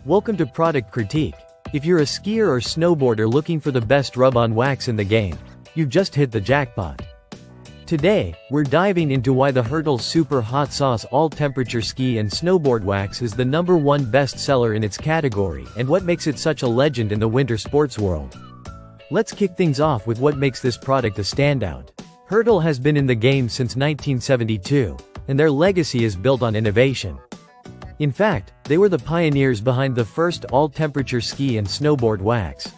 Welcome to Product Critique. If you're a skier or snowboarder looking for the best rub-on wax in the game, you've just hit the jackpot. Today, we're diving into why the Hertel Super Hot Sauce all-temperature ski and snowboard wax is the #1 bestseller in its category and what makes it such a legend in the winter sports world. Let's kick things off with what makes this product a standout. Hertel has been in the game since 1972, and their legacy is built on innovation. In fact, they were the pioneers behind the first all-temperature ski and snowboard wax.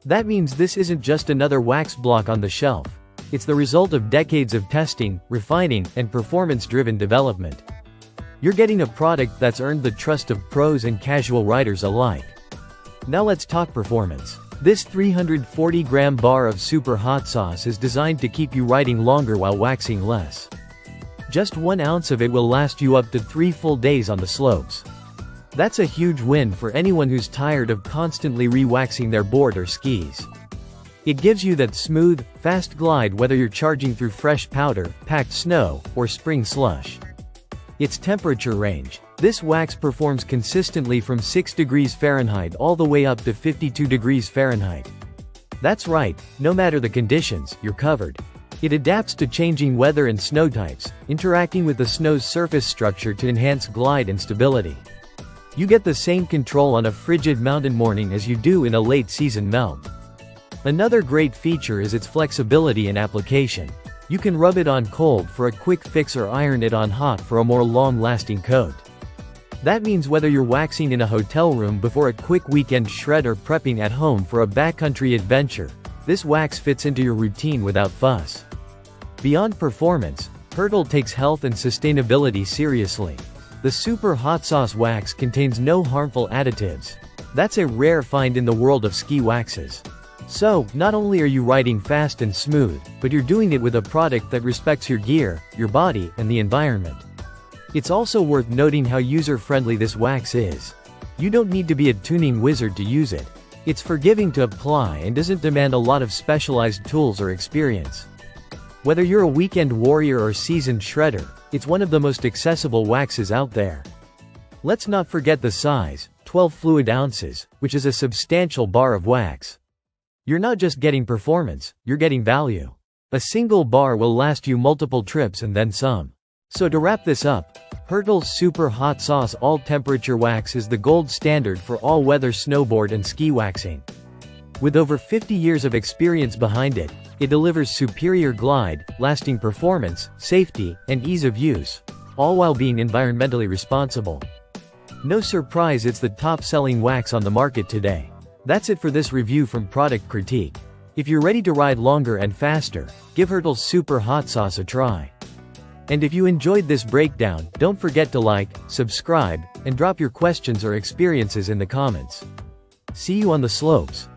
That means this isn't just another wax block on the shelf. It's the result of decades of testing, refining, and performance-driven development. You're getting a product that's earned the trust of pros and casual riders alike. Now let's talk performance. This 340-gram bar of super hot sauce is designed to keep you riding longer while waxing less. Just 1 ounce of it will last you up to 3 full days on the slopes. That's a huge win for anyone who's tired of constantly re-waxing their board or skis. It gives you that smooth, fast glide whether you're charging through fresh powder, packed snow, or spring slush. Its temperature range. This wax performs consistently from 6 degrees Fahrenheit all the way up to 52 degrees Fahrenheit. That's right, no matter the conditions, you're covered. It adapts to changing weather and snow types, interacting with the snow's surface structure to enhance glide and stability. You get the same control on a frigid mountain morning as you do in a late-season melt. Another great feature is its flexibility in application. You can rub it on cold for a quick fix or iron it on hot for a more long-lasting coat. That means whether you're waxing in a hotel room before a quick weekend shred or prepping at home for a backcountry adventure, this wax fits into your routine without fuss. Beyond performance, Hertel takes health and sustainability seriously. The Super Hot Sauce wax contains no harmful additives. That's a rare find in the world of ski waxes. So, not only are you riding fast and smooth, but you're doing it with a product that respects your gear, your body, and the environment. It's also worth noting how user-friendly this wax is. You don't need to be a tuning wizard to use it. It's forgiving to apply and doesn't demand a lot of specialized tools or experience. Whether you're a weekend warrior or seasoned shredder, it's one of the most accessible waxes out there. Let's not forget the size, 12 fluid ounces, which is a substantial bar of wax. You're not just getting performance, you're getting value. A single bar will last you multiple trips and then some. So to wrap this up, Hertel's Super Hot Sauce all-temperature wax is the gold standard for all-weather snowboard and ski waxing. With over 50 years of experience behind it, it delivers superior glide, lasting performance, safety, and ease of use, all while being environmentally responsible. No surprise it's the top-selling wax on the market today. That's it for this review from Product Critique. If you're ready to ride longer and faster, give Hertel's Super Hot Sauce a try. And if you enjoyed this breakdown, don't forget to like, subscribe, and drop your questions or experiences in the comments. See you on the slopes.